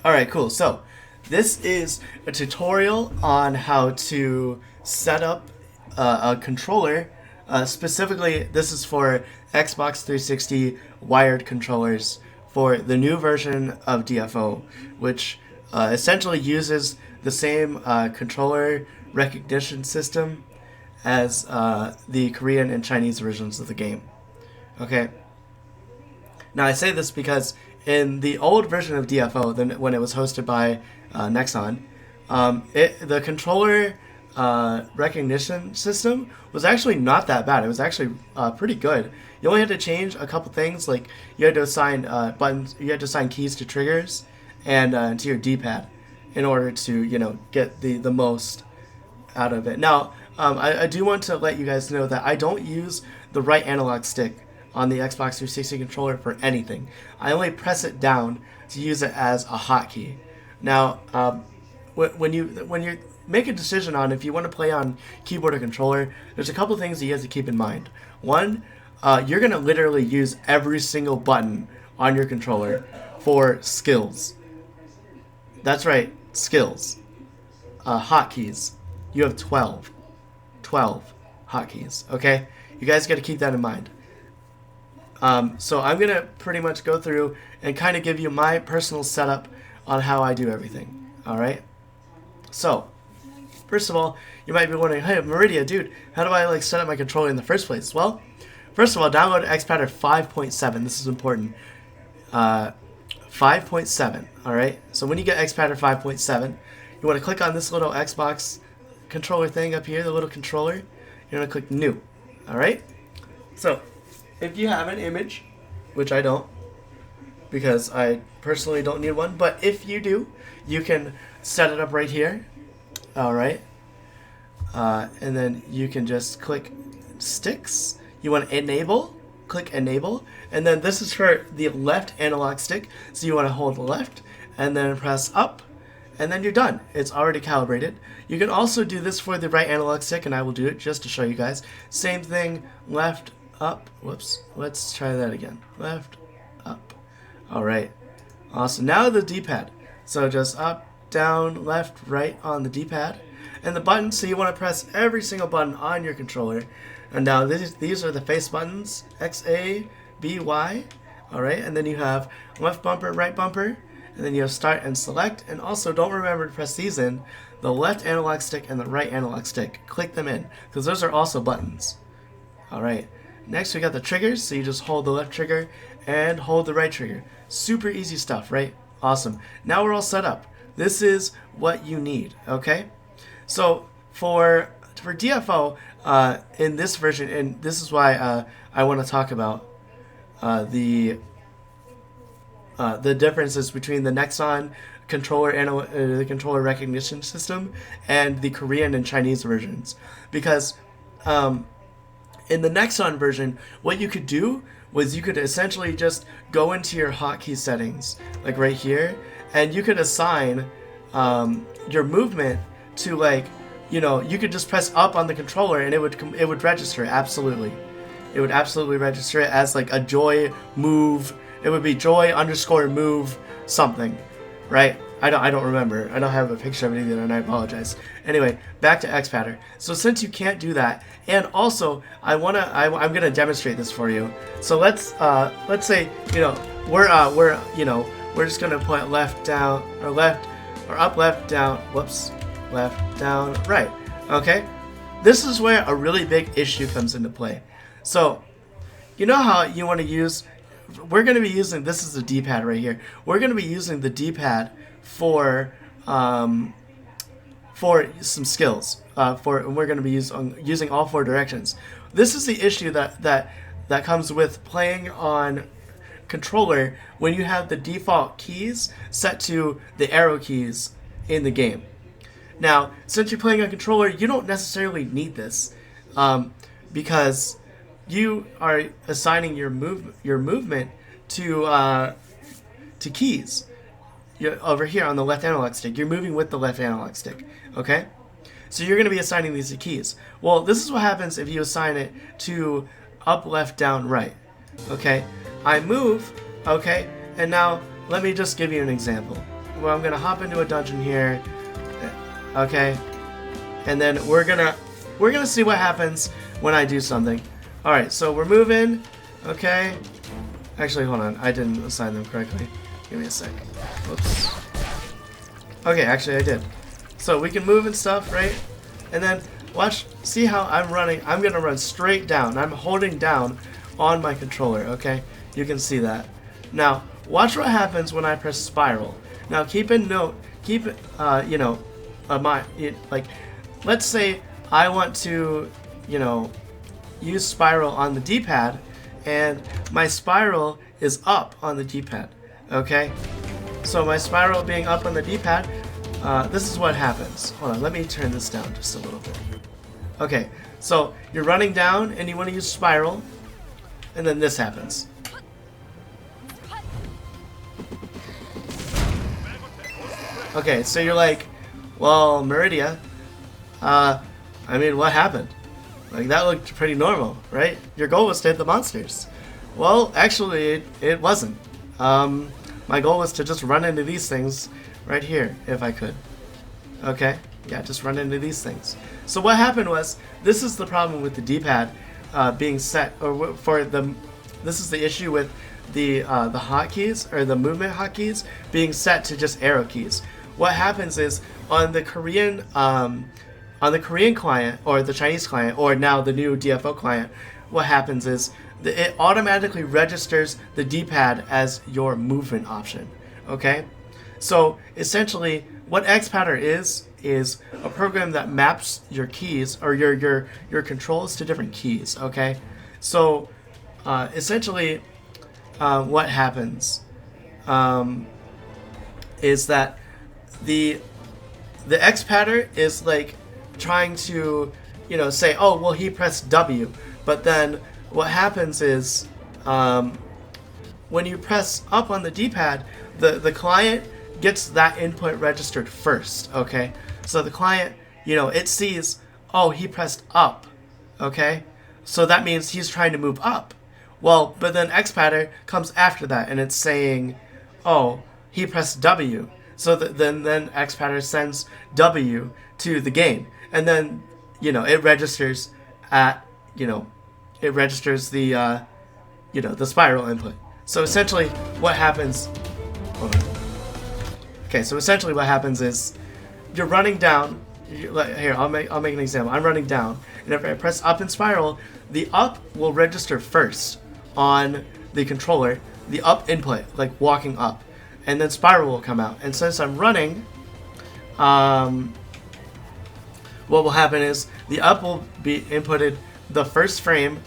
Alright, cool. So, this is a tutorial on how to set up a controller. Specifically, this is for Xbox 360 wired controllers for the new version of DFO, which essentially uses the same controller recognition system as the Korean and Chinese versions of the game. Okay. Now I say this because in the old version of DFO, when it was hosted by Nexon, the controller recognition system was actually not that bad. It was actually pretty good. You only had to change a couple things, like you had to assign buttons, you had to assign keys to triggers and to your D-pad in order to get the most out of it. Now, I do want to let you guys know that I don't use the right analog stick on the Xbox 360 controller for anything. I only press it down to use it as a hotkey. Now, when you make a decision on if you want to play on keyboard or controller, there's a couple things that you have to keep in mind. One, you're going to literally use every single button on your controller for skills. That's right, skills. Hotkeys. You have 12 hotkeys, okay? You guys got to keep that in mind. So I'm going to pretty much go through and kind of give you my personal setup on how I do everything, alright? So, first of all, you might be wondering, hey, Meridia, dude, how do I set up my controller in the first place? Well, first of all, download Xpatter 5.7. This is important. 5.7, alright? So when you get Xpatter 5.7, you want to click on this little Xbox controller thing up here, the little controller. You're going to click New, alright? So, if you have an image, which I don't, because I personally don't need one, but if you do, you can set it up right here, alright? And then you can just click sticks. You want to enable, click enable, and then this is for the left analog stick, so you want to hold the left, and then press up, and then you're done. It's already calibrated. You can also do this for the right analog stick, and I will do it just to show you guys. Same thing, left, up, whoops, let's try that again. Left, up. Alright, awesome. Now the D-pad. So just up, down, left, right on the D-pad. And the buttons, so you want to press every single button on your controller. And now these are the face buttons, X, A, B, Y. Alright, and then you have left bumper, right bumper. And then you have start and select. And also don't remember to press these in, the left analog stick and the right analog stick. Click them in, because those are also buttons. Alright. Next, we got the triggers, so you just hold the left trigger and hold the right trigger. Super easy stuff, right? Awesome. Now we're all set up. This is what you need, okay? So for DFO, in this version, and this is why I want to talk about the differences between the Nexon controller the controller recognition system and the Korean and Chinese versions, because in the Nexon version, what you could do was you could essentially just go into your hotkey settings, like right here, and you could assign your movement to you could just press up on the controller and it would register it, absolutely. It would absolutely register it as a joy move. It would be joy underscore move something, right? I don't remember. I don't have a picture of it either, and I apologize. Anyway, back to Xpatter. So since you can't do that, and also I'm gonna demonstrate this for you. So let's say we're just gonna put left down or left or up left down. Whoops, left down right. Okay, this is where a really big issue comes into play. So you know how you want to use. We're going to be using, this is the D-pad right here. We're going to be using the D-pad for some skills. And we're going to be using all four directions. This is the issue that comes with playing on controller when you have the default keys set to the arrow keys in the game. Now, since you're playing on controller, you don't necessarily need this because you are assigning your movement to keys. You're over here on the left analog stick. You're moving with the left analog stick. Okay, so you're going to be assigning these to keys. Well, this is what happens if you assign it to up, left, down, right. Okay, I move. Okay, and now let me just give you an example. well, I'm gonna hop into a dungeon here. Okay, and then we're gonna see what happens when I do something. All right, so we're moving. Okay, actually, hold on, I didn't assign them correctly. Give me a sec. Whoops. Okay, actually, I did. So we can move and stuff, right? And then watch, see how I'm running. I'm gonna run straight down. I'm holding down on my controller. Okay, you can see that. Now watch what happens when I press spiral. Now keep in note, you know, like, let's say I want to, you know, use spiral on the D-pad, and my spiral is up on the D-pad. Okay, so my spiral being up on the D-pad, this is what happens. Hold on, let me turn this down just a little bit. Okay, so you're running down and you want to use spiral, and then this happens. Okay, so you're like, well, Meridia, I mean, what happened? Like, that looked pretty normal, right? Your goal was to hit the monsters. Well, actually, it wasn't. My goal was to just run into these things right here, if I could. Okay? Yeah, just run into these things. So what happened was, this is the problem with the D-pad being set, or this is the issue with the hotkeys, or the movement hotkeys, being set to just arrow keys. What happens is, on the Korean client, or the Chinese client, or now the new DFO client, what happens is, it automatically registers the D-pad as your movement option. Okay? So essentially, what XPadder is a program that maps your keys, or your controls, to different keys. Okay? So essentially, what happens is that the XPadder is like trying to, you know, say, oh, well, he pressed W, but then what happens is, when you press up on the D-pad, the client gets that input registered first. Okay, so the client, you know, it sees, oh, he pressed up. Okay, so that means he's trying to move up. Well, but then XPadder comes after that, and it's saying, oh, he pressed W. So then XPadder sends W to the game, and then, you know, it registers at, you know, it registers the, you know, the spiral input. So essentially, what happens? Hold on. Okay, so essentially, what happens is, you're running down. Here, I'll make an example. I'm running down, and if I press up in spiral, the up will register first on the controller, the up input, like walking up, and then spiral will come out. And since I'm running, what will happen is the up will be inputted the first frame,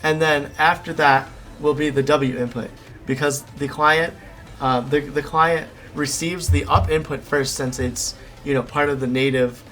and then after that will be the W input, because the client, the client receives the up input first, since it's, you know, part of the native.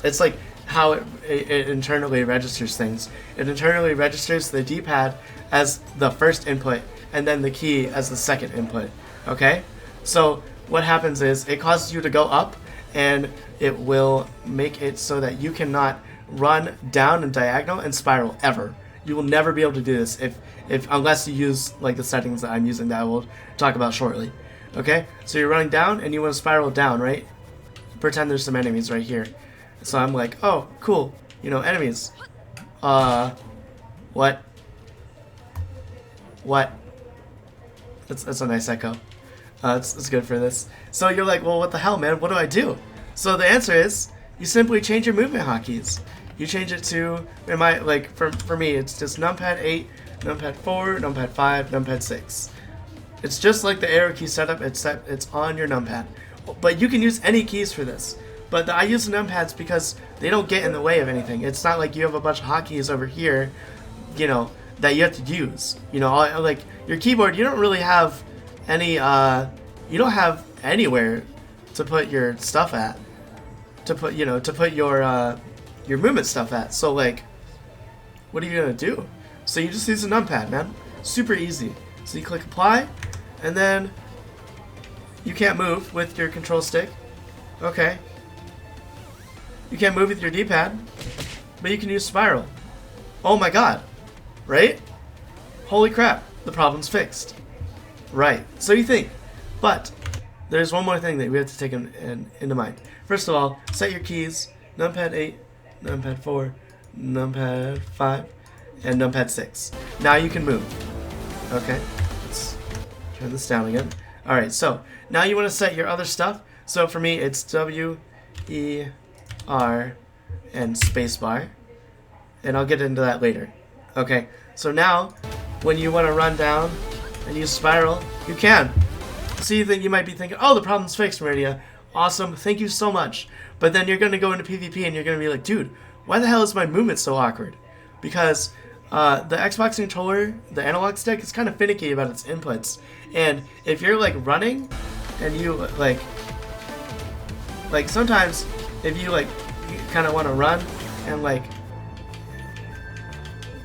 It's like how it internally registers things. It internally registers the D-pad as the first input, and then the key as the second input. Okay, so what happens is, it causes you to go up, and it will make it so that you cannot run down and diagonal and spiral ever. You will never be able to do this unless you use like the settings that I'm using, that I will talk about shortly. Okay, so you're running down and you want to spiral down, right? Pretend there's some enemies right here. So I'm like, oh, cool, you know, enemies. What? That's a nice echo. It's good for this. So you're like, well, what the hell, man? What do I do? So the answer is, you simply change your movement hotkeys. You change it to, for me, it's just numpad 8, numpad 4, numpad 5, numpad 6. It's just like the arrow key setup, it's on your numpad. But you can use any keys for this. But I use the numpads because they don't get in the way of anything. It's not like you have a bunch of hotkeys over here, you know, that you have to use. You know, like your keyboard, you don't really have any, you don't have anywhere to put your stuff at. To put your movement stuff at. So like, what are you gonna do? So you just use a numpad, man. Super easy. So you click apply, and then you can't move with your control stick. Okay. You can't move with your D-pad, but you can use spiral. Oh my god. Right? Holy crap, the problem's fixed. Right. So you think, but there's one more thing that we have to take into mind. First of all, set your keys, numpad 8, numpad 4, numpad 5, and numpad 6. Now you can move. Okay, let's turn this down again. Alright, so now you want to set your other stuff. So for me, it's W, E, R, and spacebar. And I'll get into that later. Okay, so now, when you want to run down and use spiral, you can. So you might be thinking, oh, the problem's fixed, Meridia. Awesome, thank you so much. But then you're going to go into PvP and you're going to be like, dude, why the hell is my movement so awkward? Because the Xbox controller, the analog stick, is kind of finicky about its inputs. And if you're like running and you like sometimes if you kind of want to run and like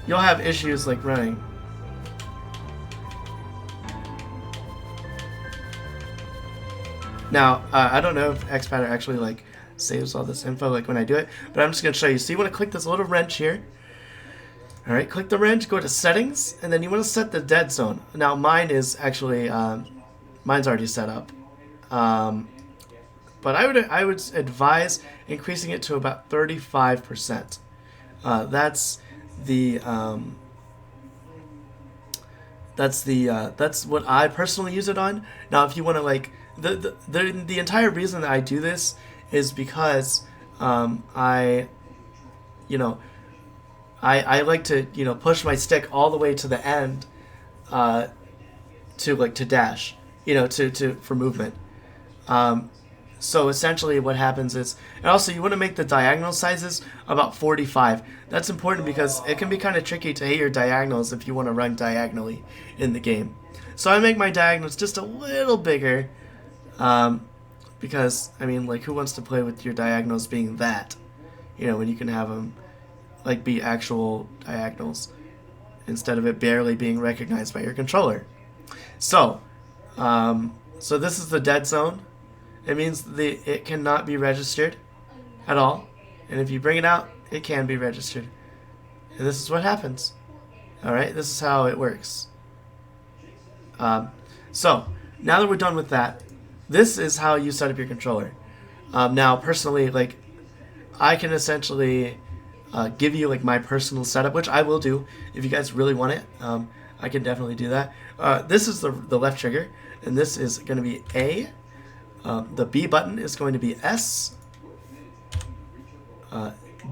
you'll have issues like running. Now, I don't know if Xpatter actually like saves all this info like when I do it, but I'm just going to show you. So you want to click this little wrench here. Alright, click the wrench, go to settings, and then you want to set the dead zone. Now mine is actually, mine's already set up. But I would advise increasing it to about 35%. That's what I personally use it on. Now, if you want to like the entire reason that I do this is because I like to push my stick all the way to the end to dash, for movement. So essentially what happens is, and also you want to make the diagonal sizes about 45. That's important because it can be kind of tricky to hit your diagonals if you want to run diagonally in the game. So I make my diagonals just a little bigger because, I mean, like, who wants to play with your diagonals being that? When you can have them like be actual diagonals instead of it barely being recognized by your controller. So this is the dead zone. It means it cannot be registered at all, and if you bring it out, it can be registered. And this is what happens. Alright, this is how it works. So now that we're done with that, this is how you set up your controller. Now personally, like, I can essentially give you like my personal setup, which I will do if you guys really want it. I can definitely do that. This is the left trigger, and this is going to be A. The B button is going to be S.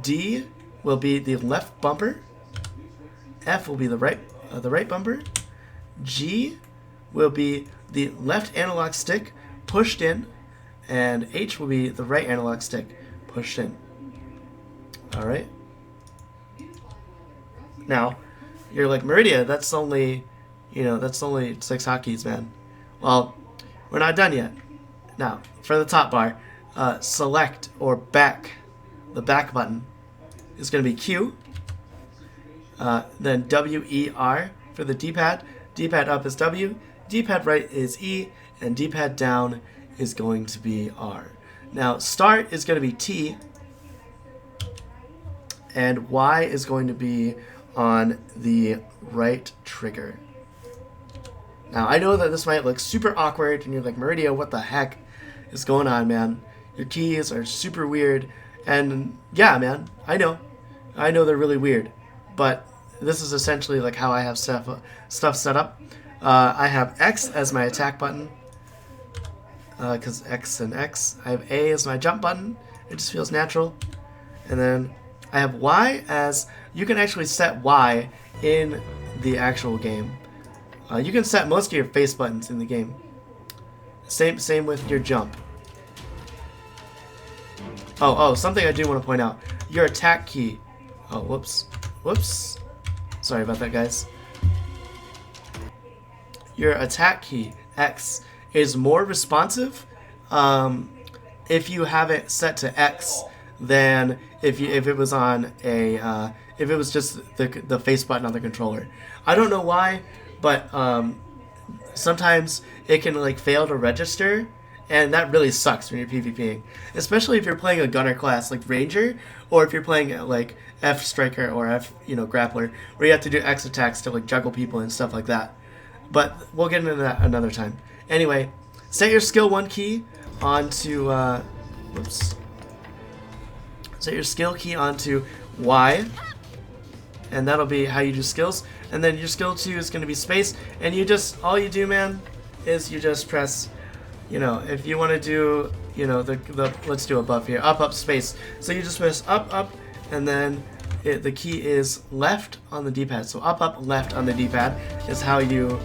D will be the left bumper. F will be the right bumper. G will be the left analog stick pushed in, and H will be the right analog stick pushed in. All right. Now, you're like, Meridia, that's only 6 hotkeys, man. Well, we're not done yet. Now, for the top bar, select or back, the back button is going to be Q. Then W-E-R for the D-pad. D-pad up is W, D-pad right is E, and D-pad down is going to be R. Now, start is going to be T, and Y is going to be on the right trigger. Now, I know that this might look super awkward, and you're like, Meridia, what the heck is going on, man? Your keys are super weird, and yeah, man, I know they're really weird, but this is essentially like how I have stuff set up. I have X as my attack button, because X and X. I have A as my jump button. It just feels natural. And then I have Y as, you can actually set Y in the actual game. You can set most of your face buttons in the game. Same with your jump. Oh, something I do want to point out. Your attack key. Oh, whoops. Sorry about that, guys. Your attack key, X, is more responsive if you have it set to X than if it was on a if it was just the face button on the controller. I don't know why, but sometimes it can like fail to register, and that really sucks when you're PvPing, especially if you're playing a gunner class like Ranger, or if you're playing like F Striker or F Grappler, where you have to do X attacks to like juggle people and stuff like that. But we'll get into that another time. Anyway, set your skill 1 key onto whoops. Set your skill key onto Y, and that'll be how you do skills. And then your skill 2 is going to be space, and you just, all you do, man, is you just press, you know, if you want to do, you know, let's do a buff here, up, space. So you just press up, and then the key is left on the D-pad. So up, left on the D-pad is how you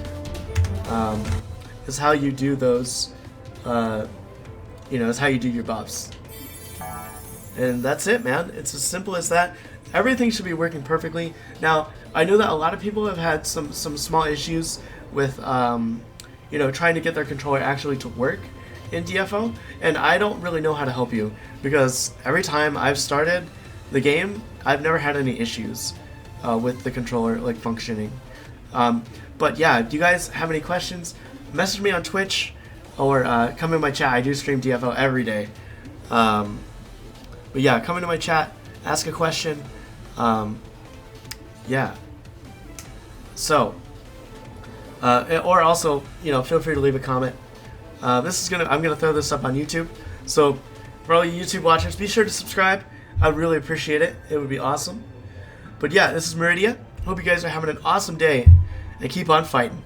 do those, you know, is how you do your buffs. And that's it, man. It's as simple as that. Everything should be working perfectly. Now, I know that a lot of people have had some small issues with, you know, trying to get their controller actually to work in DFO, and I don't really know how to help you, because every time I've started the game, I've never had any issues with the controller like functioning. But yeah, do you guys have any questions? Message me on Twitch or come in my chat. I do stream DFO every day. But yeah, come into my chat, ask a question. Yeah. So, or also, you know, feel free to leave a comment. I'm gonna throw this up on YouTube. So, for all you YouTube watchers, be sure to subscribe. I'd really appreciate it. It would be awesome. But yeah, this is Meridia. Hope you guys are having an awesome day, and keep on fighting.